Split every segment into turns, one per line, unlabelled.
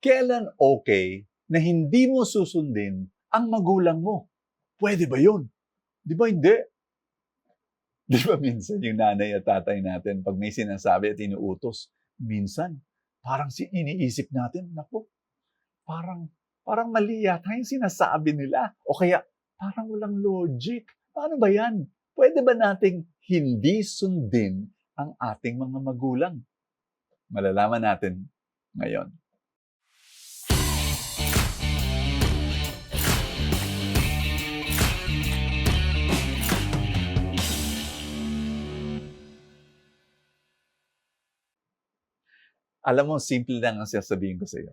Kailan okay na hindi mo susundin ang magulang mo? Pwede ba yun? Di ba hindi? Di ba minsan yung nanay at tatay natin, pag may sinasabi at inuutos, minsan, parang iniisip natin, naku, parang mali yata yung sinasabi nila. O kaya, parang walang logic. Paano ba yan? Pwede ba nating hindi sundin ang ating mga magulang? Malalaman natin ngayon. Alam mo, simple lang ang sasabihin ko sa iyo.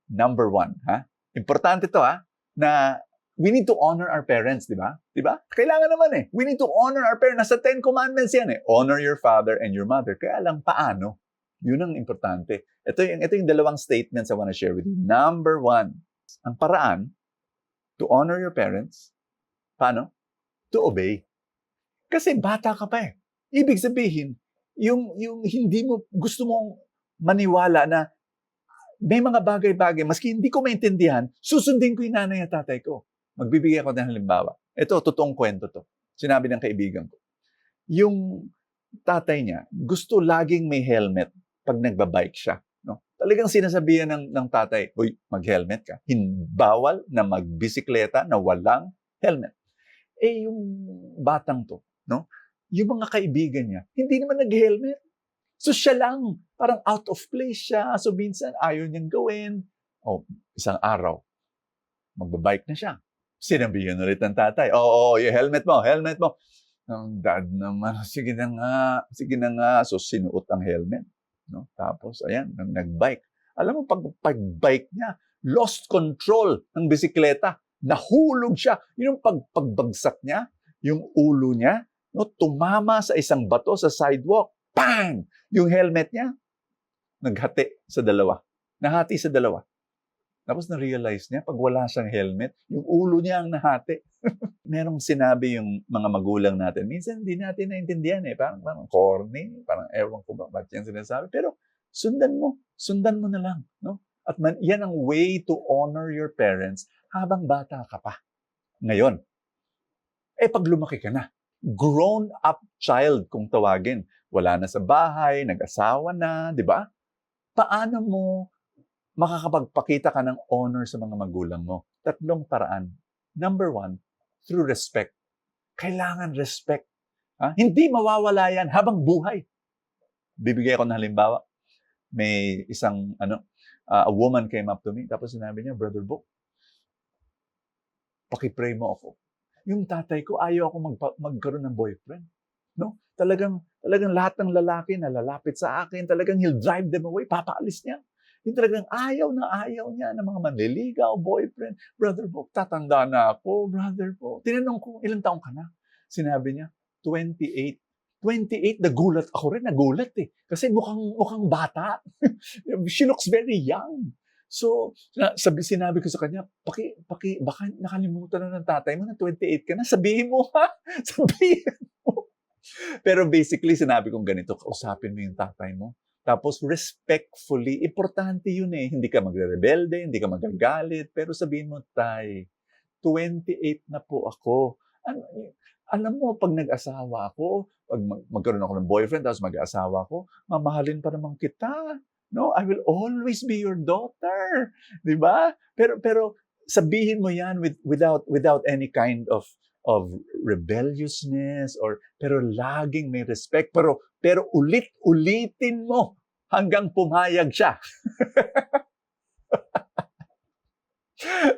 Number 1, ha? Importante to, ha? Na we need to honor our parents, di ba? Di ba? Kailangan naman eh. We need to honor our parents. Nasa 10 Commandments yan eh. Honor your father and your mother. Kaya lang, paano? Yun ang importante. Ito yung dalawang statements I want to share with you. Number 1, ang paraan to honor your parents, paano? To obey. Kasi bata ka pa eh. Ibig sabihin, yung hindi mo, gusto mong maniwala na may mga bagay-bagay, maski hindi ko maintindihan, susundin ko yung nanay at tatay ko. Magbibigay ako ng halimbawa. Ito, totoong kwento to. Sinabi ng kaibigan ko. Yung tatay niya, gusto laging may helmet pag nagbabike siya. No? Talagang sinasabihan ng tatay, uy, mag-helmet ka. Bawal na magbisikleta na walang helmet. Eh, yung batang to, no? Yung mga kaibigan niya, hindi naman nag-helmet. So siya lang, parang out of place siya. So minsan ayaw niyang gawin. O, isang araw, magbabike na siya. Sinabihan ulit ng tatay, yung helmet mo. Ang dad naman, sige na nga. So sinuot ang helmet. No? Tapos, ayan, nagbike. Alam mo, pag-bike niya, lost control ng bisikleta. Nahulog siya. Yung pagbagsak niya, yung ulo niya, no, tumama sa isang bato sa sidewalk. Bang! Yung helmet niya, nahati sa dalawa. Tapos na-realize niya, pag wala siyang helmet, yung ulo niya ang nahati. Merong sinabi yung mga magulang natin. Minsan hindi natin naintindihan eh. Parang corny, parang ewan ko ba ba't yan sinasabi. Pero sundan mo na lang. No? At yan ang way to honor your parents habang bata ka pa. Ngayon, pag lumaki ka na, grown-up child kung tawagin. Wala na sa bahay, nag-asawa na, di ba? Paano mo makakapagpakita ka ng honor sa mga magulang mo? 3 paraan. Number 1, through respect. Kailangan respect. Hindi mawawala yan habang buhay. Bibigay ako ng halimbawa. May isang, a woman came up to me, tapos sinabi niya, Brother Bo, pakipray mo ako. Yung tatay ko, ayaw ako magkaroon ng boyfriend. No? Talagang lahat ng lalaki na lalapit sa akin, talagang he'll drive them away, papaalis niya. Yung talagang ayaw niya ng mga manliligaw, boyfriend. Brother Bo, tatanda na ako, Brother Bo. Tinanong ko, ilang taong ka na? Sinabi niya, 28. 28, nagulat eh. Kasi mukhang bata. She looks very young. So, sinabi ko sa kanya, baka nakalimutan na ng tatay mo na 28 ka na. Sabihin mo, ha? Sabihin mo. Pero basically, sinabi kong ganito, kausapin mo yung tatay mo. Tapos, respectfully, importante yun eh. Hindi ka magre-rebelde, hindi ka magagalit. Pero sabihin mo, tay, 28 na po ako. Alam mo, pag nag-asawa ako, pag magkaroon ako ng boyfriend, tapos mag-asawa ako, mamahalin pa naman kita. No, I will always be your daughter. 'Di ba? Pero sabihin mo 'yan without any kind of rebelliousness pero laging may respect, pero ulit-ulitin mo hanggang pumayag siya.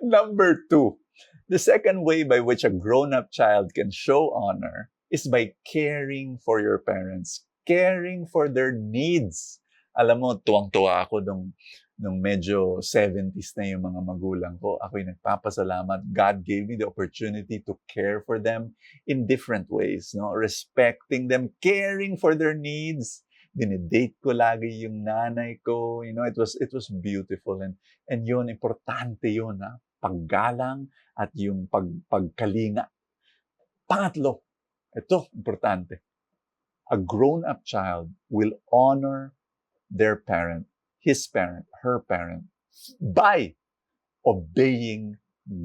Number 2, the second way by which a grown-up child can show honor is by caring for your parents, caring for their needs. Alam mo, tuwang-tuwa ako nung medyo 70s na yung mga magulang ko. Ako'y nagpapasalamat. God gave me the opportunity to care for them in different ways. No? Respecting them, caring for their needs. Dinidate ko lagi yung nanay ko. You know, it was beautiful. And yun, importante yun. Ha? Paggalang at yung pagkalinga. Pangatlo, ito, importante. A grown-up child will honor their parent, his parent, her parent, by obeying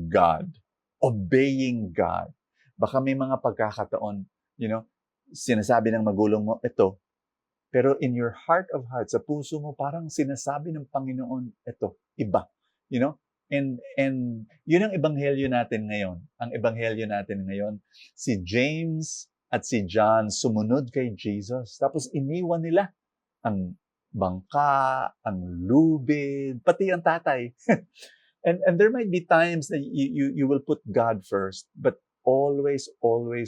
God. Obeying God. Baka may mga pagkakataon, sinasabi ng magulang mo, ito. Pero in your heart of hearts, sa puso mo, parang sinasabi ng Panginoon, ito, iba. And yun ang ebanghelyo natin ngayon. Ang ebanghelyo natin ngayon, si James at si John sumunod kay Jesus. Tapos iniwan nila ang bangka, ang lubid, pati ang tatay. And there might be times that you will put God first, but always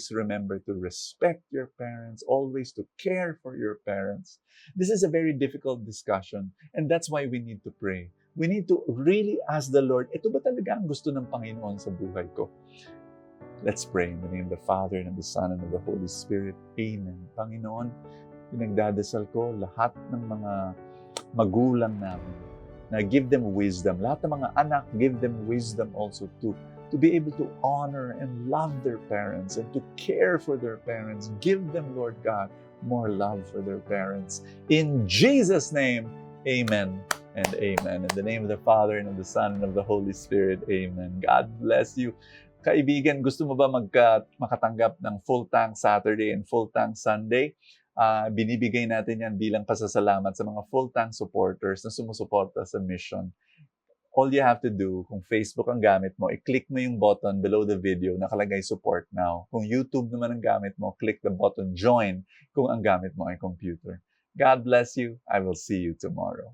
remember to respect your parents, always to care for your parents. This is a very difficult discussion, and that's why we need to pray. We need to really ask the Lord, ito ba talaga ang gusto ng Panginoon sa buhay ko? Let's pray in the name of the Father, and of the Son, and of the Holy Spirit. Amen. Panginoon, pinagdadasal ko lahat ng mga magulang namin, na give them wisdom. Lahat ng mga anak, give them wisdom also to be able to honor and love their parents and to care for their parents. Give them, Lord God, more love for their parents. In Jesus' name, amen and amen. In the name of the Father, and of the Son, and of the Holy Spirit, amen. God bless you. Kaibigan, gusto mo ba makatanggap ng full tank Saturday and full tank Sunday? Binibigay natin yan bilang pasasalamat sa mga full tank supporters na sumusuporta sa mission. All you have to do, kung Facebook ang gamit mo, i-click mo yung button below the video, nakalagay support now. Kung YouTube naman ang gamit mo, click the button join kung ang gamit mo ay computer. God bless you. I will see you tomorrow.